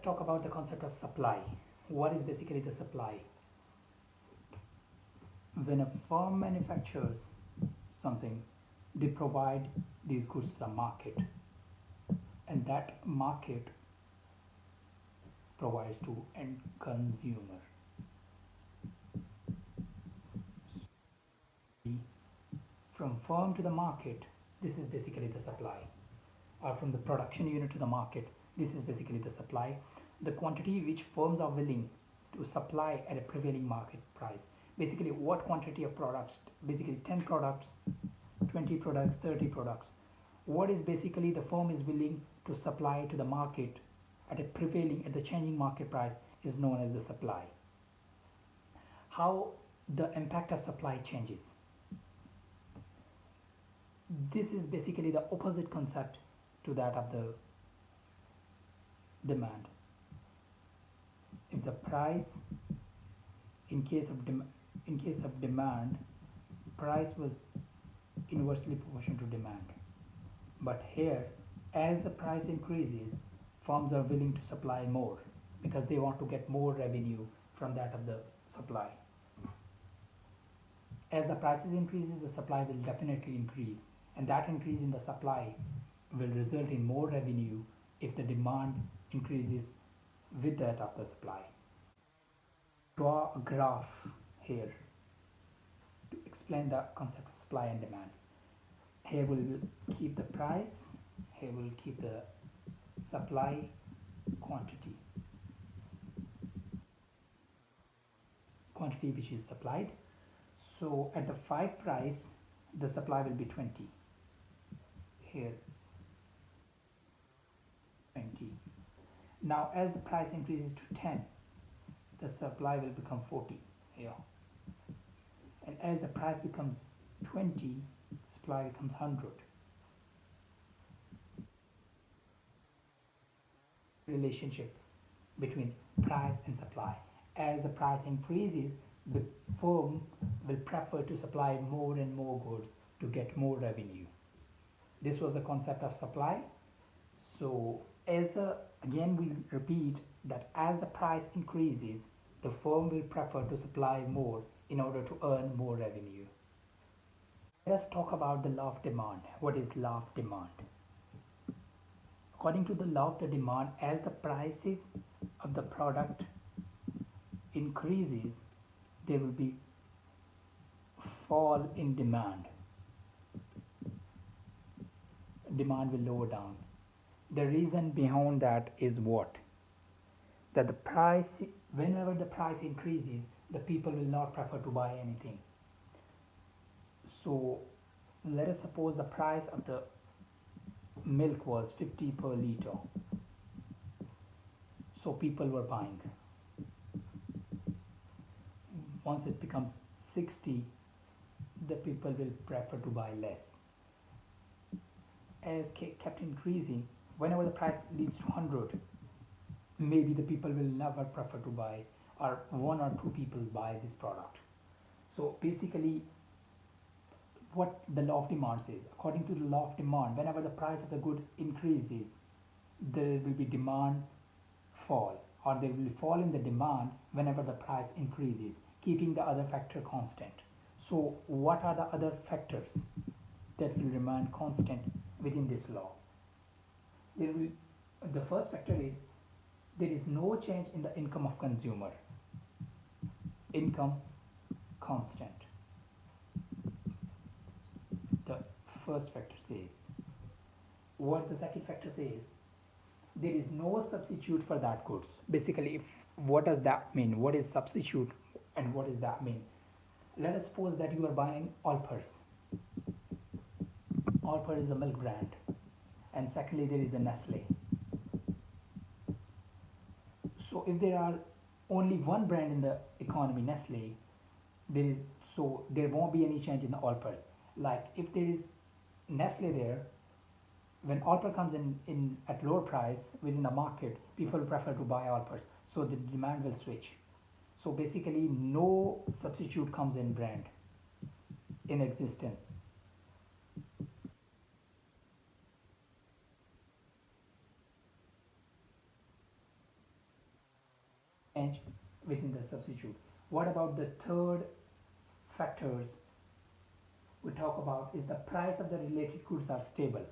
talk about the concept of supply. What is basically the supply? When a firm manufactures something, they provide these goods to the market, and that market provides to end consumer. From firm to the market, this is basically the supply. Or from the production unit to the market, this is basically the supply. The quantity which firms are willing to supply at a prevailing market price. Basically, what quantity of products, basically 10 products, 20 products, 30 products. What is basically the firm is willing to supply to the market at a prevailing, at the changing market price is known as the supply. How the impact of supply changes. This is basically the opposite concept to that of the demand. If the price, in case of demand, price was inversely proportional to demand. But here, as the price increases, firms are willing to supply more because they want to get more revenue from that of the supply. As the prices increases, the supply will definitely increase, and that increase in the supply will result in more revenue if the demand increases with that of the supply. Draw a graph here to explain the concept of supply and demand. Here we will keep the price, here we will keep the supply quantity which is supplied. So at the 5 price, the supply will be 20. Here 20. Now as the price increases to 10, the supply will become 40 here. And as the price becomes 20, supply becomes 100. Relationship between price and supply. As the price increases, the firm will prefer to supply more and more goods to get more revenue. This was the concept of supply. So again we repeat that as the price increases, the firm will prefer to supply more in order to earn more revenue. Let us talk about the law of demand. What is law of demand? According to the law of the demand, as the prices of the product increases, there will be fall in demand. Demand will lower down. The reason behind that is what? That the price, whenever the price increases, the people will not prefer to buy anything. So let us suppose the price of the milk was 50 per liter. So people were buying. Once it becomes 60, the people will prefer to buy less. As kept increasing, whenever the price leads to 100, maybe the people will never prefer to buy, or 1 or 2 people buy this product. So basically, what the law of demand says, according to the law of demand, whenever the price of the good increases, there will be demand fall, or there will be fall in the demand whenever the price increases, keeping the other factor constant. So what are the other factors that will remain constant within this law? The first factor is there is no change in the income of consumer. Income constant. The first factor says. What the second factor says, there is no substitute for that goods. Basically, what does that mean? What is substitute and what does that mean? Let us suppose that you are buying Alpers. Alper is a milk brand, and secondly there is a Nestle. So if there are only one brand in the economy, Nestle, there won't be any change in the Alpers. Like if there is Nestle there, when Alper comes in at lower price within the market, people prefer to buy Alpers, so the demand will switch. So basically no substitute comes in brand in existence. change within the substitute. What about the third factors we talk about is the price of the related goods are stable.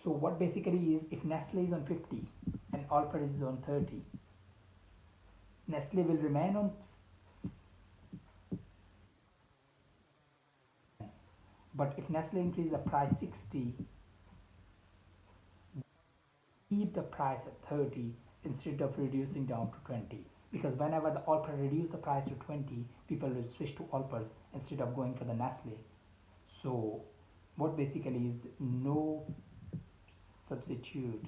So what basically is if Nestle is on 50 and Alper is on 30, Nestle will remain on, but if Nestle increases the price 60, keep the price at 30 instead of reducing down to 20. Because whenever the Alper reduce the price to 20, people will switch to Alpers instead of going for the Nestle. So what basically is no substitute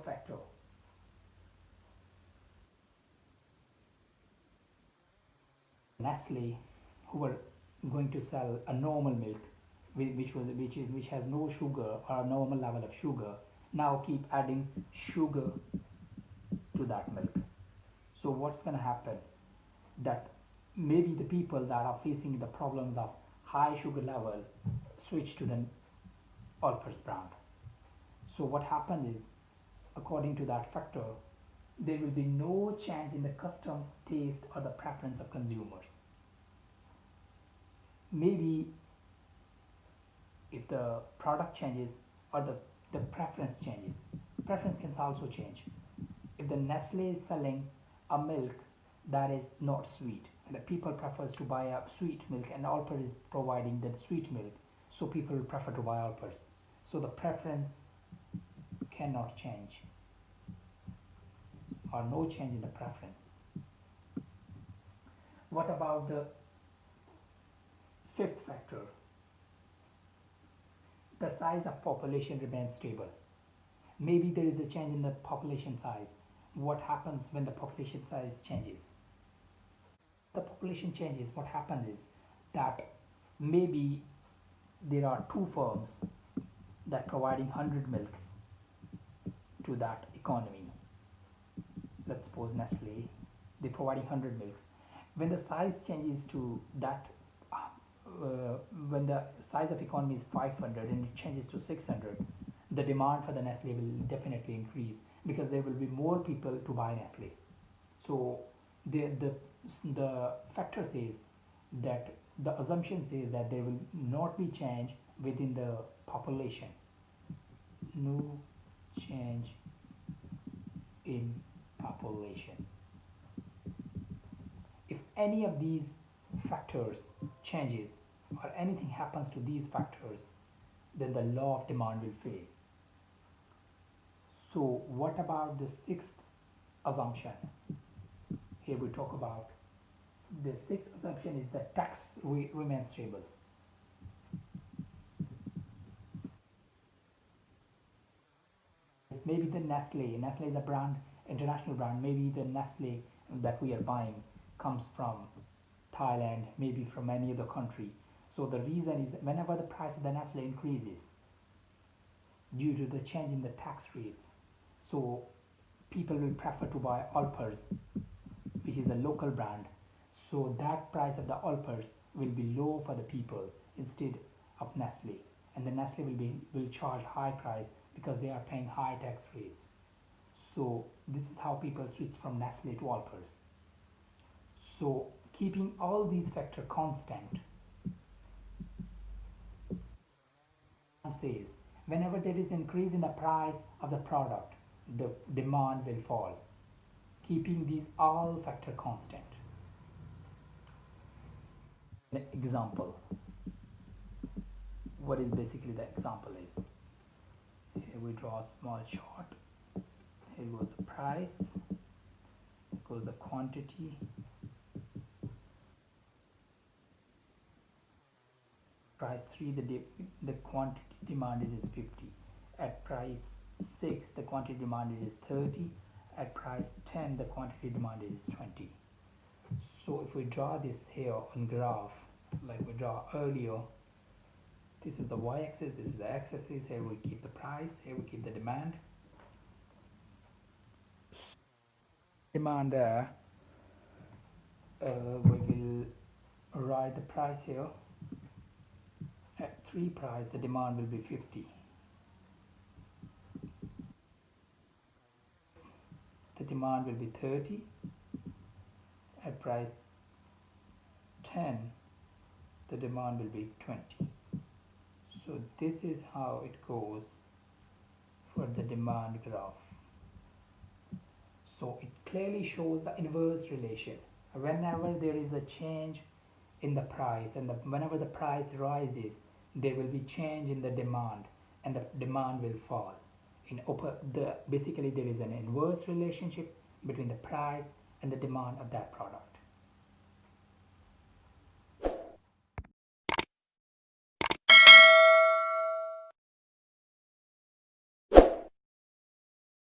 factor. Nestle, who were going to sell a normal milk, which has no sugar or a normal level of sugar, now keep adding sugar to that milk. So what's going to happen? That maybe the people that are facing the problems of high sugar level switch to the Alpers brand. So what happens is, according to that factor, there will be no change in the custom taste or the preference of consumers. Maybe if the product changes or the preference changes, preference can also change. If the Nestle is selling a milk that is not sweet and the people prefers to buy a sweet milk and Alper is providing the sweet milk, so people will prefer to buy Alpers. So the preference cannot change or no change in the preference. What about the fifth factor? The size of population remains stable. Maybe there is a change in the population size. What happens when the population size changes? The population changes, what happens is that maybe there are two firms that providing 100 milks to that economy. Let's suppose Nestle, they're providing 100 milks. When the size changes to that, when the size of economy is 500 and it changes to 600, the demand for the Nestle will definitely increase because there will be more people to buy Nestle. So the factor says that the assumption says that there will not be change within the population. No change in population. If any of these factors changes or anything happens to these factors, then the law of demand will fail. So what about the sixth assumption? Here we talk about the sixth assumption is that tax remains stable. Maybe the Nestle is a brand, international brand. Maybe the Nestle that we are buying comes from Thailand, maybe from any other country. So the reason is whenever the price of the Nestle increases due to the change in the tax rates, so people will prefer to buy Alpers, which is a local brand. So that price of the Alpers will be low for the people instead of Nestle, and the Nestle will charge high price because they are paying high tax rates. So this is how people switch from Nestle to Alpers. So keeping all these factors constant, says whenever there is increase in the price of the product, the demand will fall. Keeping these all factor constant. An example. What is basically the example is, here we draw a small chart. Here goes the price, here goes the quantity. Price 3, the quantity demanded is 50. At price 6, the quantity demanded is 30. At price 10, the quantity demanded is 20. So if we draw this here on graph, like we draw earlier, this is the y-axis, this is the x-axis, here we keep the price, here we keep the demand. Demand there, we will write the price here, At 3 price the demand will be 50. The demand will be 30. At price 10 the demand will be 20. So this is how it goes for the demand graph. So it clearly shows the inverse relation. Whenever there is a change in the price and whenever the price rises, there will be change in the demand and the demand will fall. Basically there is an inverse relationship between the price and the demand of that product.